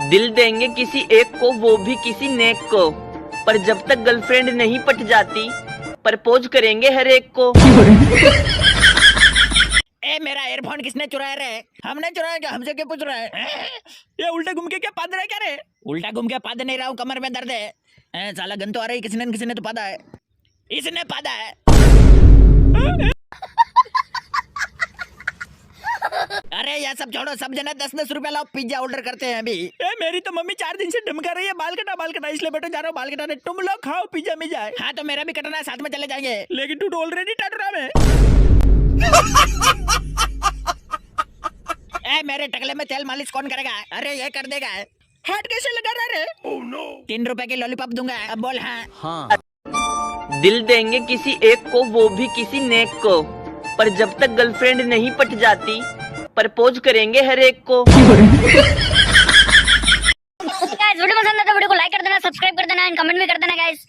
दिल देंगे किसी एक को, वो भी किसी नेक को, पर जब तक गर्लफ्रेंड नहीं पट जाती प्रपोज करेंगे हर एक को। ए मेरा एयरफोन किसने चुराया रे? हमने चुराया क्या? हमसे क्यों पूछ रहा है? ये उल्टे घूम के क्या पाद रहा है क्या रे? उल्टा घूम के पाद नहीं रहा हूँ, कमर में दर्द है। साला गन तो आ रही, किसी ने तो पादा है। इसने पादा है। अरे यार सब छोड़ो, सब जना 10-10 रुपया लाओ, पिज्जा ऑर्डर करते हैं अभी। मेरी तो मम्मी 4 दिन से धमका रही है बाल कटा, इसलिए बेटा जा रहा हूँ बाल कटाने। तुम लोग खाओ, पिज्जा मिल जाए। हाँ तो मेरा भी कटना है, साथ में चले जाएंगे। लेकिन तू तो ऑलरेडी कट रहा है। मेरे टकले में तेल मालिश कौन करेगा? अरे ये कर देगा। हाथ कैसे लगा रहा है? 3 रुपए की लॉलीपॉप दूंगा। अब बोल। हाँ। दिल देंगे किसी एक को, वो भी किसी नेक को, पर जब तक गर्लफ्रेंड नहीं पट जाती प्रपोज करेंगे हर एक को। गाइस वीडियो पसंद आया तो वीडियो को लाइक कर देना, सब्सक्राइब कर देना एंड कमेंट भी कर देना गाइस।